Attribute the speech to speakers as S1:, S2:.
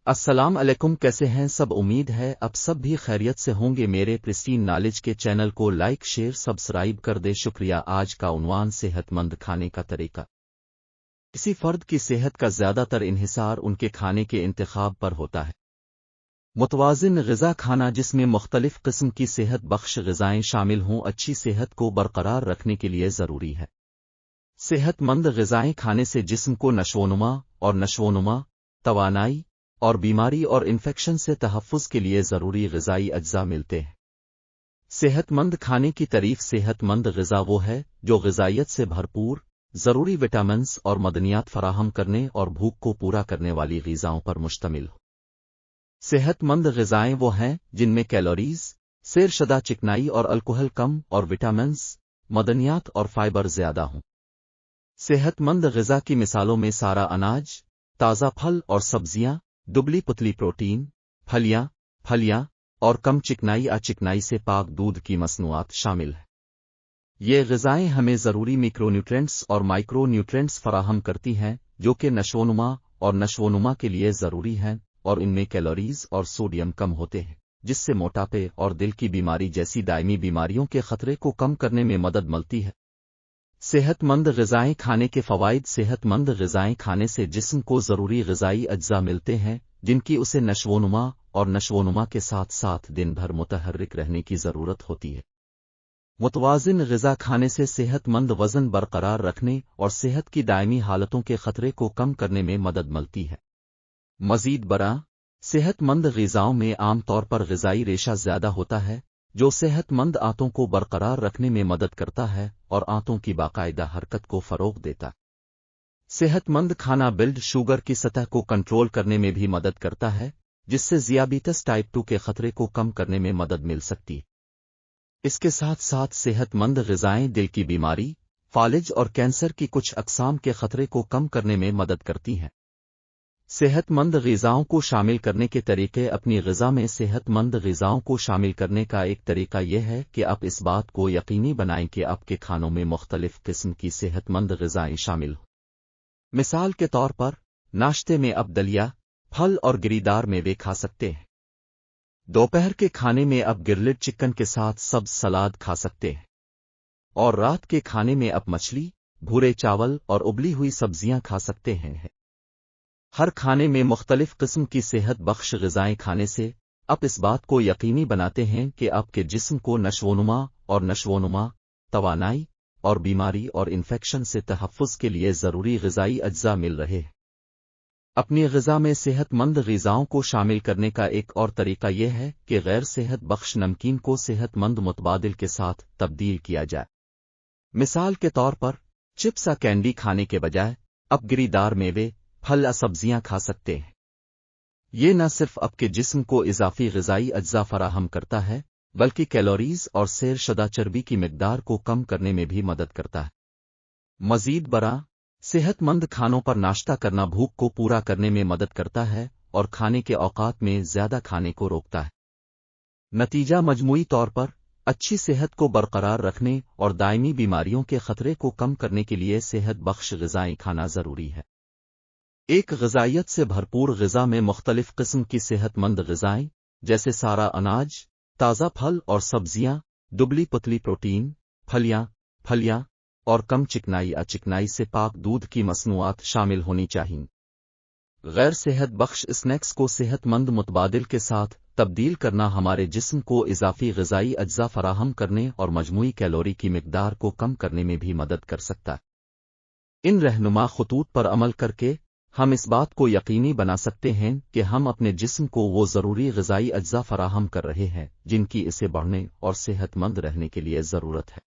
S1: السلام علیکم، کیسے ہیں سب؟ امید ہے اب سب بھی خیریت سے ہوں گے۔ میرے پرسٹین نالج کے چینل کو لائک شیئر سبسکرائب کر دے، شکریہ۔ آج کا عنوان صحت مند کھانے کا طریقہ۔ کسی فرد کی صحت کا زیادہ تر انحصار ان کے کھانے کے انتخاب پر ہوتا ہے۔ متوازن غذا کھانا جس میں مختلف قسم کی صحت بخش غذائیں شامل ہوں، اچھی صحت کو برقرار رکھنے کے لیے ضروری ہے۔ صحت مند غذائیں کھانے سے جسم کو نشوونما، توانائی اور بیماری اور انفیکشن سے تحفظ کے لیے ضروری غذائی اجزاء ملتے ہیں۔ صحت مند کھانے کی تعریف: صحت مند غذا وہ ہے جو غذائیت سے بھرپور، ضروری وٹامنز اور معدنیات فراہم کرنے اور بھوک کو پورا کرنے والی غذاؤں پر مشتمل ہو۔ صحت مند غذائیں وہ ہیں جن میں کیلوریز، سیر شدہ چکنائی اور الکحل کم، اور وٹامنز، معدنیات اور فائبر زیادہ ہوں۔ صحت مند غذا کی مثالوں میں سارا اناج، تازہ پھل اور سبزیاں، دبلی پتلی پروٹین، پھلیاں اور کم چکنائی سے پاک دودھ کی مصنوعات شامل ہیں۔ یہ غذائیں ہمیں ضروری میکرو نیوٹرینٹس اور مائکرو نیوٹرینٹس فراہم کرتی ہیں جو کہ نشوونما کے لیے ضروری ہیں، اور ان میں کیلوریز اور سوڈیم کم ہوتے ہیں، جس سے موٹاپے اور دل کی بیماری جیسی دائمی بیماریوں کے خطرے کو کم کرنے میں مدد ملتی ہے۔ صحت مند غذائیں کھانے کے فوائد: صحت مند غذائیں کھانے سے جسم کو ضروری غذائی اجزاء ملتے ہیں جن کی اسے نشوونما کے ساتھ ساتھ دن بھر متحرک رہنے کی ضرورت ہوتی ہے۔ متوازن غذا کھانے سے صحت مند وزن برقرار رکھنے اور صحت کی دائمی حالتوں کے خطرے کو کم کرنے میں مدد ملتی ہے۔ مزید برآں، صحت مند غذاؤں میں عام طور پر غذائی ریشہ زیادہ ہوتا ہے جو صحت مند آنتوں کو برقرار رکھنے میں مدد کرتا ہے اور آنتوں کی باقاعدہ حرکت کو فروغ دیتا ہے۔ صحت مند کھانا بلڈ شوگر کی سطح کو کنٹرول کرنے میں بھی مدد کرتا ہے، جس سے ذیابیطس ٹائپ 2 کے خطرے کو کم کرنے میں مدد مل سکتی ہے۔ اس کے ساتھ ساتھ صحت مند غذائیں دل کی بیماری، فالج اور کینسر کی کچھ اقسام کے خطرے کو کم کرنے میں مدد کرتی ہیں۔ صحت مند غذاؤں کو شامل کرنے کے طریقے: اپنی غذا میں صحت مند غذاؤں کو شامل کرنے کا ایک طریقہ یہ ہے کہ آپ اس بات کو یقینی بنائیں کہ آپ کے کھانوں میں مختلف قسم کی صحت مند غذائیں شامل ہوں۔ مثال کے طور پر، ناشتے میں آپ دلیا، پھل اور گری دار میوے کھا سکتے ہیں۔ دوپہر کے کھانے میں آپ گرلڈ چکن کے ساتھ سبز سلاد کھا سکتے ہیں، اور رات کے کھانے میں آپ مچھلی، بھورے چاول اور ابلی ہوئی سبزیاں کھا سکتے ہیں۔ ہر کھانے میں مختلف قسم کی صحت بخش غذائیں کھانے سے آپ اس بات کو یقینی بناتے ہیں کہ آپ کے جسم کو نشوونما، توانائی اور بیماری اور انفیکشن سے تحفظ کے لیے ضروری غذائی اجزاء مل رہے ہیں۔ اپنی غذا میں صحت مند غذاؤں کو شامل کرنے کا ایک اور طریقہ یہ ہے کہ غیر صحت بخش نمکین کو صحت مند متبادل کے ساتھ تبدیل کیا جائے۔ مثال کے طور پر، چپس یا کینڈی کھانے کے بجائے آپ گری دار میوے، پھل یا سبزیاں کھا سکتے ہیں۔ یہ نہ صرف آپ کے جسم کو اضافی غذائی اجزاء فراہم کرتا ہے بلکہ کیلوریز اور سیر شدہ چربی کی مقدار کو کم کرنے میں بھی مدد کرتا ہے۔ مزید برآں، صحت مند کھانوں پر ناشتہ کرنا بھوک کو پورا کرنے میں مدد کرتا ہے اور کھانے کے اوقات میں زیادہ کھانے کو روکتا ہے۔ نتیجہ: مجموعی طور پر اچھی صحت کو برقرار رکھنے اور دائمی بیماریوں کے خطرے کو کم کرنے کے لیے صحت بخش غذائیں کھانا ضروری ہے۔ ایک غذائیت سے بھرپور غذا میں مختلف قسم کی صحت مند غذائیں جیسے سارا اناج، تازہ پھل اور سبزیاں، دبلی پتلی پروٹین، پھلیاں اور کم چکنائی سے پاک دودھ کی مصنوعات شامل ہونی چاہئیں۔ غیر صحت بخش اسنیکس کو صحت مند متبادل کے ساتھ تبدیل کرنا ہمارے جسم کو اضافی غذائی اجزاء فراہم کرنے اور مجموعی کیلوری کی مقدار کو کم کرنے میں بھی مدد کر سکتا ہے۔ ان رہنما خطوط پر عمل کر کے ہم اس بات کو یقینی بنا سکتے ہیں کہ ہم اپنے جسم کو وہ ضروری غذائی اجزاء فراہم کر رہے ہیں جن کی اسے بڑھنے اور صحت مند رہنے کے لیے ضرورت ہے۔